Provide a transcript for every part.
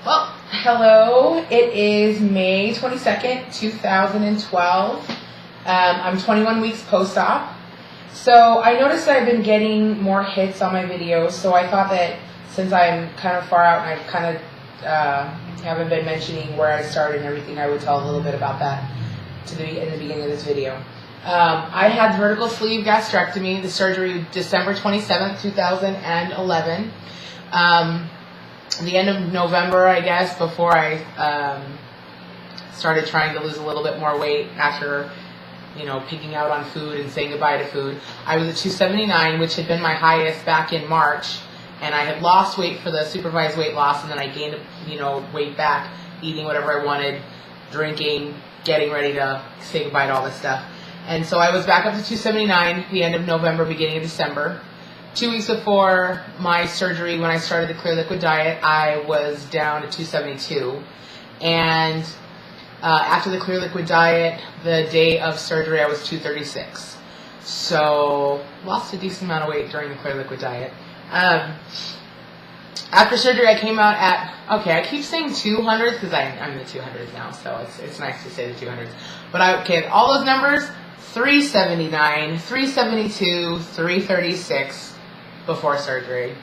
Well, hello. It is May 22nd, 2012. I'm 21 weeks post-op. So I noticed that I've been getting more hits on my videos, so I thought that since I'm kind of far out and I kind of haven't been mentioning where I started and everything, I would tell a little bit about that in the beginning of this video. I had vertical sleeve gastrectomy, the surgery December 27th, 2011. The end of November, I guess, before I started trying to lose a little bit more weight after, picking out on food and saying goodbye to food. I was at 279, which had been my highest back in March, and I had lost weight for the supervised weight loss, and then I gained, weight back, eating whatever I wanted, drinking, getting ready to say goodbye to all this stuff. And so I was back up to 279 the end of November, beginning of December. 2 weeks before my surgery, when I started the Clear Liquid diet, I was down to 272. And after the Clear Liquid diet, the day of surgery, I was 236. So lost a decent amount of weight during the Clear Liquid diet. After surgery, I came out at, I keep saying 200s because I'm in the 200s now, so it's nice to say the 200s. But all those numbers, 379, 372, 336 before surgery,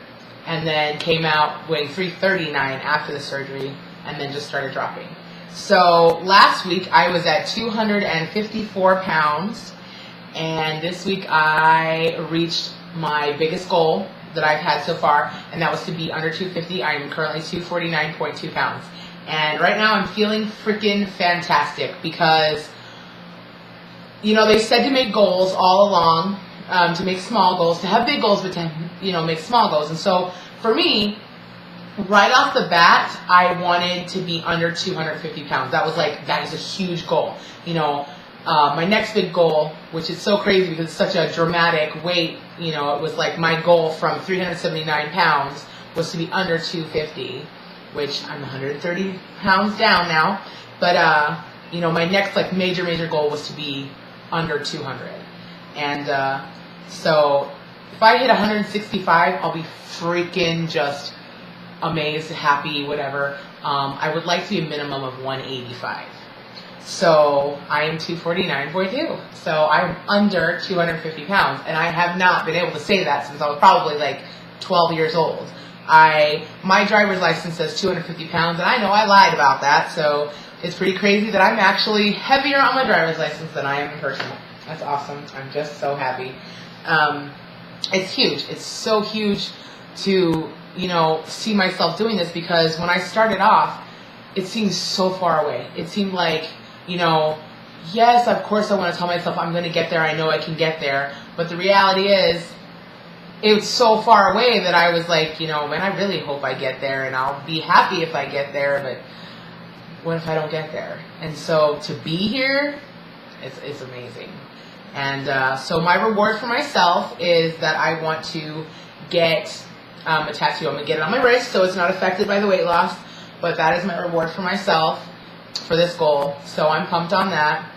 and then came out weighing 339 after the surgery, and then just started dropping. So last week I was at 254 pounds, and this week I reached my biggest goal that I've had so far, and that was to be under 250. I'm currently 249.2 pounds. And right now I'm feeling freaking fantastic because, they said to make goals all along, to make small goals, to have big goals, but to, make small goals. And so for me, right off the bat, I wanted to be under 250 pounds. That is a huge goal. My next big goal, which is so crazy because it's such a dramatic weight, it was like my goal from 379 pounds was to be under 250, which I'm 130 pounds down now. But, my next major goal was to be under 200. And so if I hit 165, I'll be freaking just amazed, happy, whatever. I would like to be a minimum of 185. So I am 249.2. So I'm under 250 pounds. And I have not been able to say that since I was probably 12 years old. My driver's license says 250 pounds, and I know I lied about that. So it's pretty crazy that I'm actually heavier on my driver's license than I am in person. That's awesome. I'm just so happy. It's huge. It's so huge to, see myself doing this because when I started off, it seemed so far away. It seemed like, yes, of course I want to tell myself I'm going to get there. I know I can get there. But the reality is, it's so far away that I was like, man, I really hope I get there and I'll be happy if I get there. But what if I don't get there? And so to be here, it's amazing. And so my reward for myself is that I want to get a tattoo. I'm going to get it on my wrist so it's not affected by the weight loss. But that is my reward for myself for this goal. So I'm pumped on that.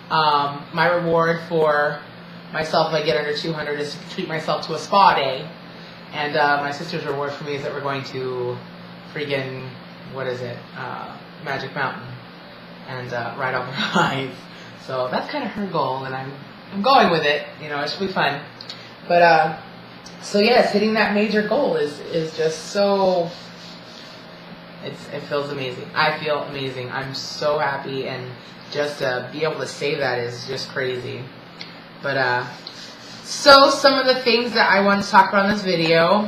My reward for myself if I get under 200 is to treat myself to a spa day. And my sister's reward for me is that we're going to freaking, Magic Mountain. And ride all the rides. So that's kind of her goal, and I'm going with it. It should be fun. But so yes, hitting that major goal is just so. It feels amazing. I feel amazing. I'm so happy, and just to be able to say that is just crazy. But so some of the things that I want to talk about in this video.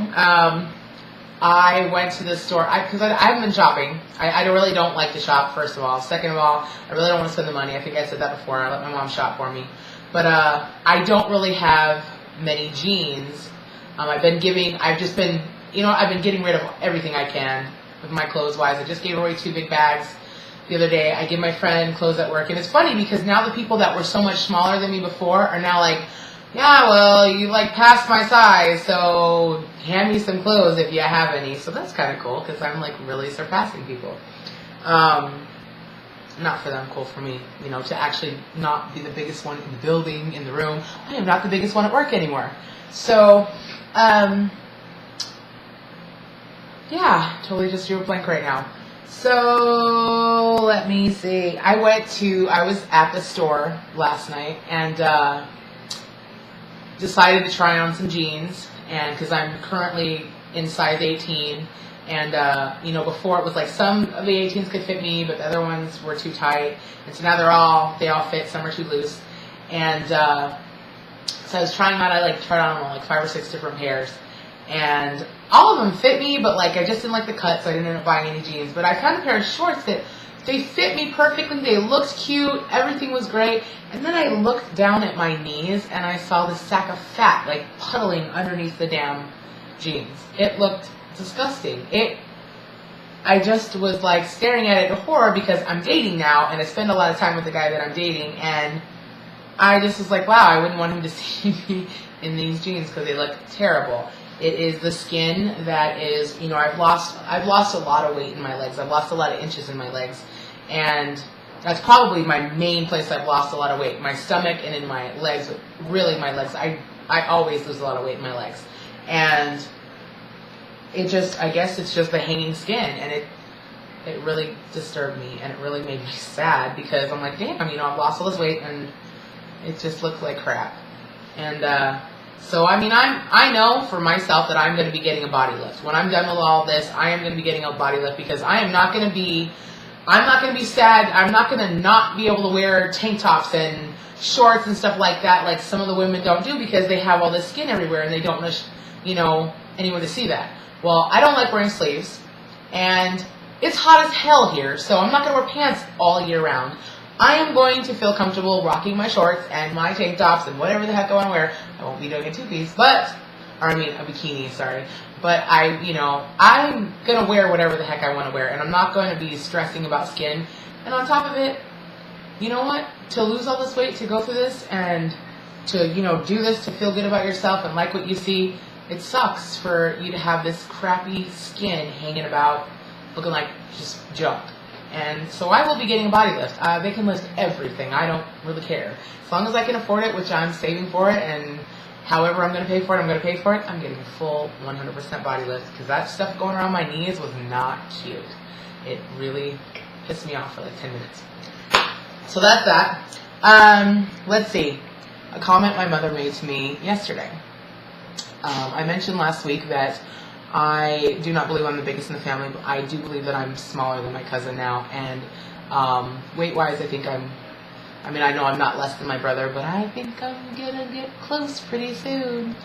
I went to the store because I haven't been shopping. I really don't like to shop, first of all. Second of all, I really don't want to spend the money. I think I said that before. I let my mom shop for me. But I don't really have many jeans. I've been getting rid of everything I can with my clothes-wise. I just gave away 2 big bags the other day. I give my friend clothes at work. And it's funny because now the people that were so much smaller than me before are now like, yeah, well, you passed my size, so hand me some clothes if you have any. So that's kind of cool because I'm really surpassing people. Not for them, cool for me, to actually not be the biggest one in the building, in the room. I am not the biggest one at work anymore. So, yeah, totally just drew a blank right now. So let me see. I was at the store last night and decided to try on some jeans, and because I'm currently in size 18, and before it was like some of the 18s could fit me, but the other ones were too tight, and so now they all fit. Some are too loose, and so I was trying out. I tried on like 5 or 6 different pairs, and all of them fit me, but I just didn't like the cut, so I didn't end up buying any jeans. But I found a pair of shorts that they fit me perfectly. They looked cute. Everything was great. And then I looked down at my knees and I saw this sack of fat puddling underneath the damn jeans. It looked disgusting. I just was staring at it in horror because I'm dating now and I spend a lot of time with the guy that I'm dating, and I just was like, wow, I wouldn't want him to see me in these jeans because they look terrible. It is the skin that is, I've lost a lot of weight in my legs. I've lost a lot of inches in my legs. And that's probably my main place I've lost a lot of weight. My stomach and in my legs, really my legs. I always lose a lot of weight in my legs. And I guess it's just the hanging skin. And it really disturbed me. And it really made me sad because I'm like, damn, I've lost all this weight and it just looks like crap. And, so, I know for myself that I'm going to be getting a body lift. When I'm done with all this, I am going to be getting a body lift because I'm not going to be sad. I'm not going to not be able to wear tank tops and shorts and stuff like that like some of the women don't do because they have all this skin everywhere and they don't want, anyone to see that. Well, I don't like wearing sleeves, and it's hot as hell here, so I'm not going to wear pants all year round. I am going to feel comfortable rocking my shorts and my tank tops and whatever the heck I want to wear. I won't be doing a two-piece, a bikini, sorry. But I'm going to wear whatever the heck I want to wear, and I'm not going to be stressing about skin. And on top of it, you know what? To lose all this weight, to go through this, and to, do this to feel good about yourself and like what you see, it sucks for you to have this crappy skin hanging about looking like just junk. And so I will be getting a body lift. They can lift everything. I don't really care. As long as I can afford it, which I'm saving for it, and however I'm going to pay for it, I'm going to pay for it. I'm getting a full 100% body lift because that stuff going around my knees was not cute. It really pissed me off for 10 minutes. So that's that. Let's see. A comment my mother made to me yesterday. I mentioned last week that I do not believe I'm the biggest in the family, but I do believe that I'm smaller than my cousin now. And weight-wise, I think I know I'm not less than my brother, but I think I'm going to get close pretty soon.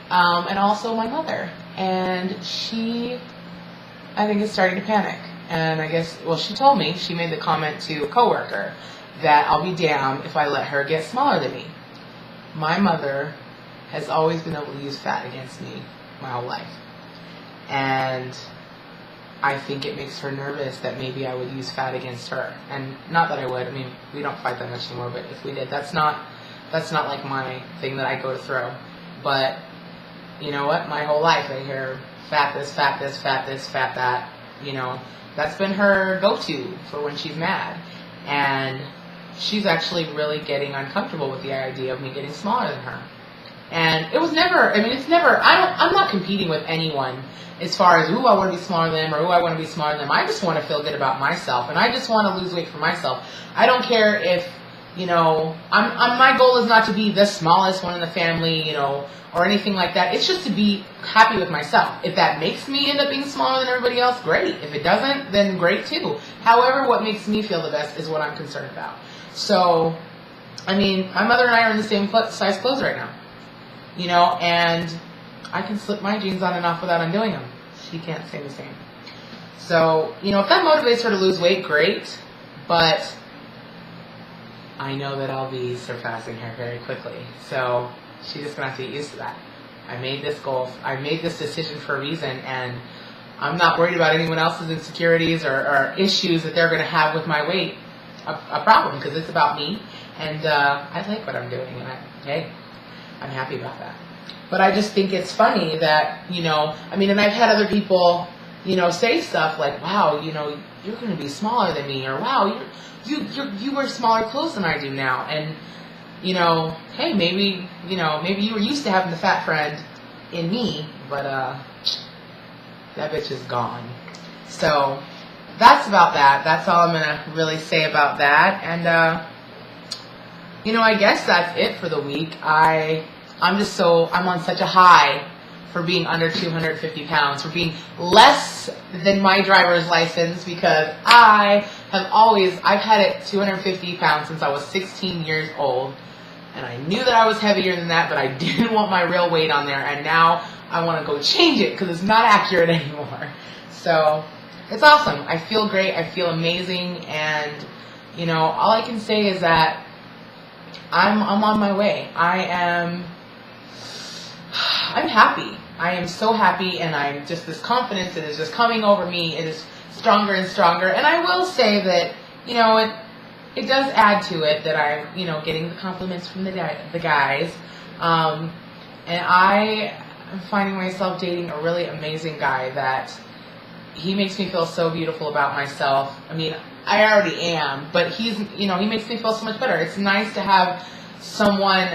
And also my mother. And she, I think, is starting to panic. And I guess, she told me, she made the comment to a coworker that I'll be damned if I let her get smaller than me. My mother has always been able to use fat against me my whole life. And I think it makes her nervous that maybe I would use fat against her. And not that I would. We don't fight that much anymore, but if we did, that's not like my thing that I go to throw. But you know what? My whole life I hear fat this, fat this, fat this, fat that. That's been her go-to for when she's mad. And she's actually really getting uncomfortable with the idea of me getting smaller than her. And it was never, I'm not competing with anyone as far as, I want to be smaller than them, or I want to be smaller than them. I just want to feel good about myself, and I just want to lose weight for myself. I don't care if, my goal is not to be the smallest one in the family, or anything like that. It's just to be happy with myself. If that makes me end up being smaller than everybody else, great. If it doesn't, then great too. However, what makes me feel the best is what I'm concerned about. So, my mother and I are in the same size clothes right now. And I can slip my jeans on and off without undoing them. She can't say the same. So, if that motivates her to lose weight, great. But I know that I'll be surpassing her very quickly. So she's just going to have to get used to that. I made this goal. I made this decision for a reason, and I'm not worried about anyone else's insecurities or issues that they're going to have with my weight. A problem, because it's about me. And I like what I'm doing, and I'm happy about that. But I just think it's funny that, and I've had other people, say stuff like, wow, you're going to be smaller than me, or wow, you wear smaller clothes than I do now. And, hey, maybe you were used to having the fat friend in me, but that bitch is gone. So that's about that. That's all I'm gonna really say about that. And I guess that's it for the week. I'm on such a high for being under 250 pounds, for being less than my driver's license, because I've had it 250 pounds since I was 16 years old. And I knew that I was heavier than that, but I didn't want my real weight on there. And now I want to go change it because it's not accurate anymore. So it's awesome. I feel great. I feel amazing. And, all I can say is that I'm on my way. I'm happy. I am so happy, and I'm just, this confidence that is just coming over me. It is stronger and stronger. And I will say that, it does add to it that I'm, getting the compliments from the guys. And I am finding myself dating a really amazing guy that he makes me feel so beautiful about myself. I mean, I already am, but he makes me feel so much better. It's nice to have someone.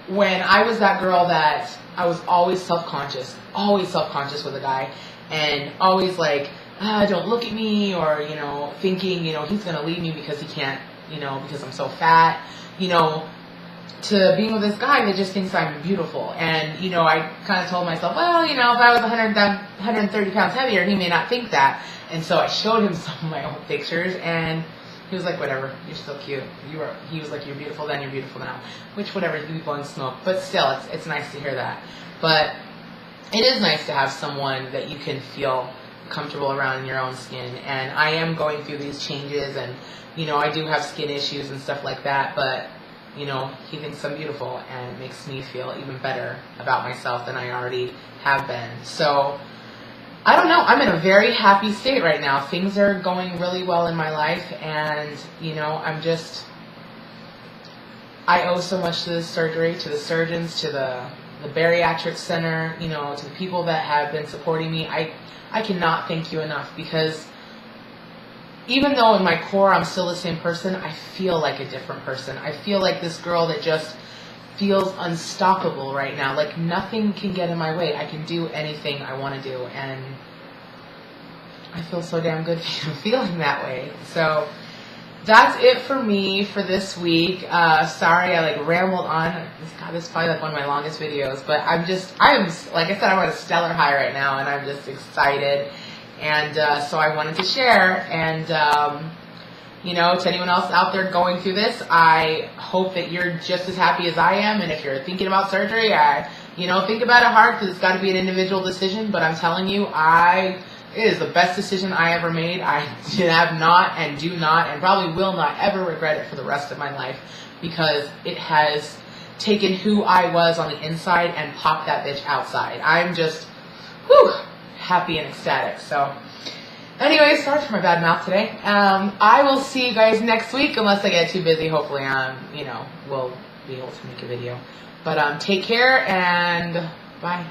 When I was that girl that I was always self-conscious with a guy, and always like, don't look at me, or, thinking, he's going to leave me because he can't, because I'm so fat, to being with this guy that just thinks I'm beautiful. And, I kind of told myself, well, if I was 130 pounds heavier, he may not think that. And so I showed him some of my old pictures, and he was like, whatever, you're still cute. He was like, you're beautiful then, you're beautiful now. Which, whatever, you be blowing smoke. But still, it's nice to hear that. But it is nice to have someone that you can feel comfortable around in your own skin. And I am going through these changes, and, I do have skin issues and stuff like that. But, he thinks I'm beautiful, and it makes me feel even better about myself than I already have been. So, I don't know. I'm in a very happy state right now. Things are going really well in my life, and, I owe so much to this surgery, to the surgeons, to the bariatric center, to the people that have been supporting me. I cannot thank you enough, because even though in my core I'm still the same person, I feel like a different person. I feel like this girl that just feels unstoppable right now. Like nothing can get in my way. I can do anything I want to do, and I feel so damn good feeling that way. So that's it for me for this week. Sorry I rambled on. God, this is probably one of my longest videos, but I'm like I said, I'm on a stellar high right now, and I'm just excited. And so I wanted to share, and to anyone else out there going through this, I hope that you're just as happy as I am. And if you're thinking about surgery, think about it hard, because it's got to be an individual decision. But I'm telling you, it is the best decision I ever made. I have not, and do not, and probably will not ever regret it for the rest of my life, because it has taken who I was on the inside and popped that bitch outside. I'm just, happy and ecstatic. So anyways, sorry for my bad mouth today. I will see you guys next week, unless I get too busy. Hopefully we'll be able to make a video. But take care, and bye.